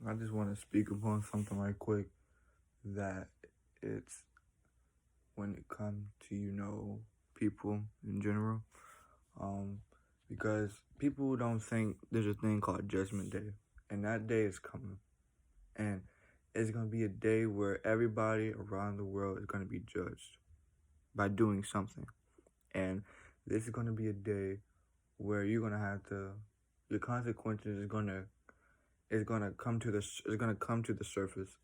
I just want to speak upon something right quick that it's when it comes to, people in general. Um, because people don't think there's a thing called Judgment Day, and that day is coming. And it's going to be a day where everybody around the world is going to be judged by doing something. And this is going to be a day where you're going to have to, your consequences is going to come to the surface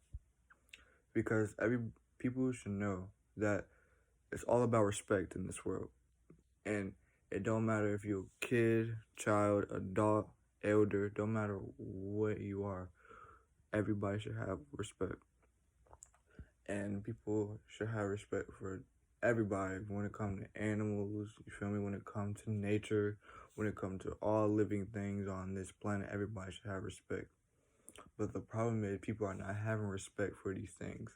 because every people should know that it's all about respect in this world, and it don't matter if you're a kid, child, adult, elder, don't matter what you are. Everybody should have respect, and people should have respect for everybody when it comes to animals. You feel me? When it comes to nature, when it comes to all living things on this planet, everybody should have respect. But the problem is people are not having respect for these things.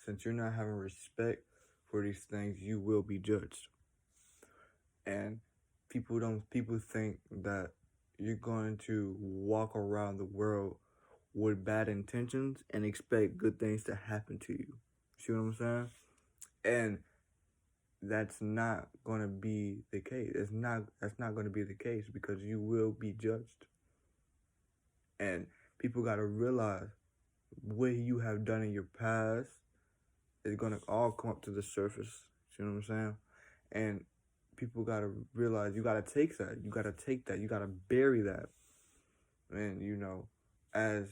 Since you're not having respect for these things, you will be judged. And people think that you're going to walk around the world with bad intentions and expect good things to happen to you. See what I'm saying? And that's not gonna be the case. That's not gonna be the case because you will be judged. And people gotta realize what you have done in your past is gonna all come up to the surface. See what I'm saying? And people gotta realize you gotta take that. You gotta take that. You gotta bury that. And as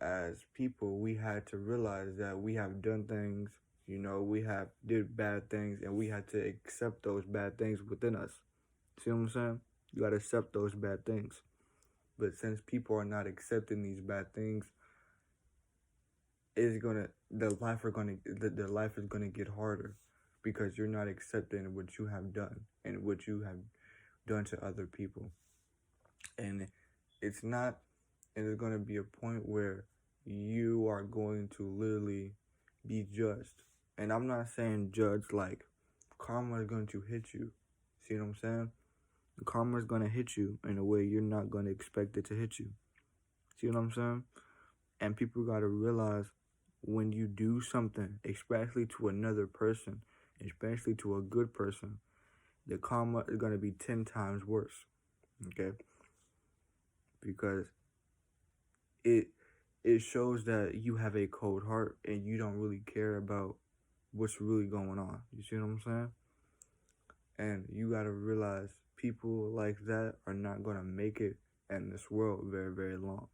as people, we had to realize that we have done things. We have did bad things, and we had to accept those bad things within us. See what I'm saying? You gotta accept those bad things. But since people are not accepting these bad things, is gonna the life is gonna get harder because you're not accepting what you have done and what you have done to other people. And it's not and there's gonna be a point where you are going to literally be judged. And I'm not saying judge like karma is going to hit you. See what I'm saying? Karma is gonna hit you in a way you're not gonna expect it to hit you. See what I'm saying? And people gotta realize when you do something, especially to another person, especially to a good person, the karma is gonna be 10 times worse. Okay? Because it it shows that you have a cold heart and you don't really care about what's really going on. You see what I'm saying? And you gotta realize people like that are not gonna make it in this world very, very long.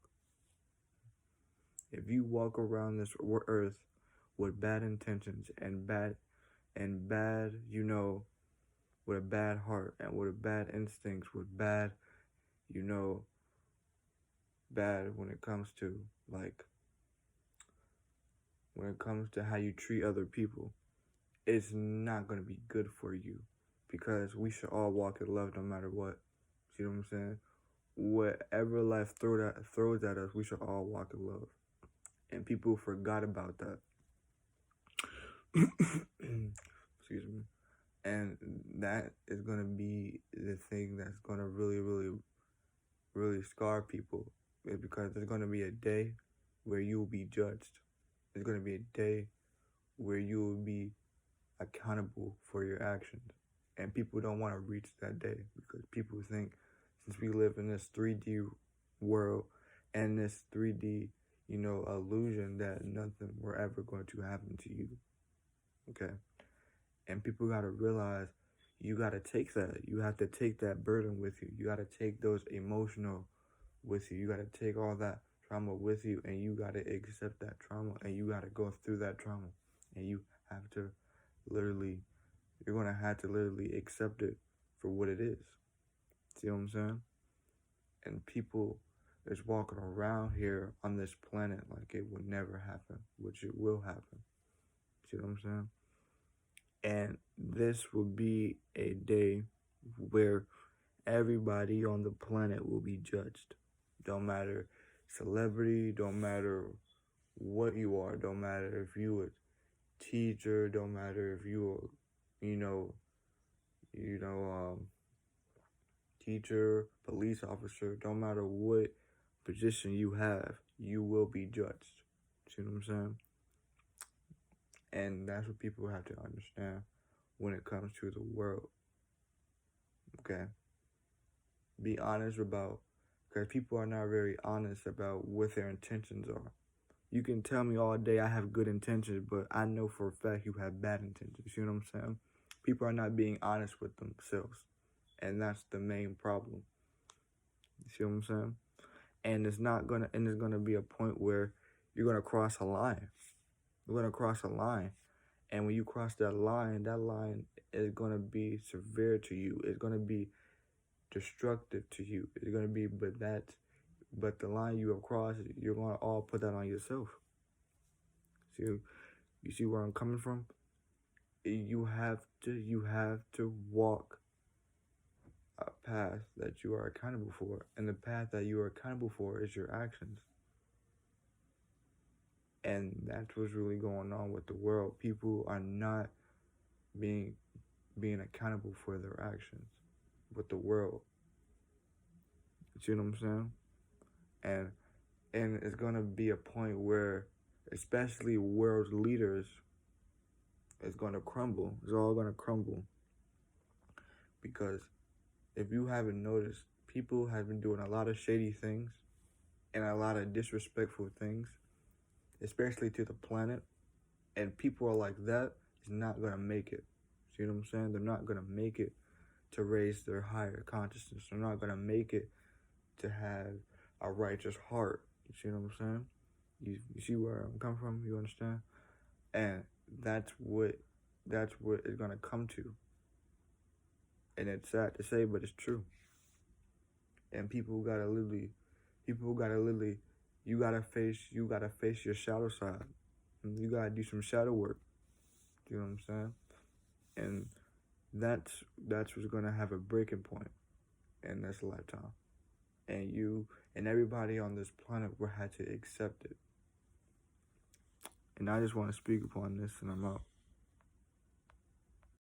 If you walk around this earth with bad intentions and bad, with a bad heart and with a bad instincts, with bad, you know, bad when it comes to when it comes to how you treat other people, it's not gonna be good for you because we should all walk in love no matter what. See what I'm saying? Whatever life throws at us, we should all walk in love. And people forgot about that. Excuse me. And that is gonna be the thing that's gonna really, really, really scar people, because there's gonna be a day where you will be judged. There's gonna be a day where you will be accountable for your actions. And people don't want to reach that day because people think since we live in this 3D world and this 3D, illusion that nothing were ever going to happen to you. Okay? And people got to realize you got to take that. You have to take that burden with you. You got to take those emotional with you. You got to take all that trauma with you, and you got to accept that trauma, and you got to go through that trauma. And you have to literally, you're going to have to literally accept it for what it is. See what I'm saying? And people is walking around here on this planet like it would never happen, which it will happen. See what I'm saying? And this will be a day where everybody on the planet will be judged. Don't matter celebrity, don't matter what you are, don't matter if you a teacher, don't matter if you a, teacher, police officer, don't matter what position you have, you will be judged. See what I'm saying? And that's what people have to understand when it comes to the world. Okay? Be honest about, because people are not very honest about what their intentions are. You can tell me all day I have good intentions, but I know for a fact you have bad intentions. You know what I'm saying? People are not being honest with themselves. And that's the main problem. You see what I'm saying? And it's gonna be a point where you're gonna cross a line. You're gonna cross a line. And when you cross that line is gonna be severe to you. It's gonna be destructive to you. It's gonna be but the line you have crossed, you're gonna all put that on yourself. See, you see where I'm coming from? You have to walk a path that you are accountable for, and the path that you are accountable for is your actions. And that's what's really going on with the world. People are not being accountable for their actions with the world. You see what I'm saying? And it's gonna be a point where, especially world leaders, it's gonna crumble. It's all gonna crumble. Because if you haven't noticed, people have been doing a lot of shady things and a lot of disrespectful things, especially to the planet. And people are like, that is not gonna make it. See what I'm saying? They're not gonna make it to raise their higher consciousness. They're not gonna make it to have a righteous heart. You see what I'm saying? You see where I'm coming from? You understand? And that's what it's gonna come to. And it's sad to say, but it's true. And you gotta face your shadow side. You gotta do some shadow work. You know what I'm saying? And that's what's gonna have a breaking point in this lifetime. And you and everybody on this planet will have to accept it. And I just want to speak upon this, and I'm out.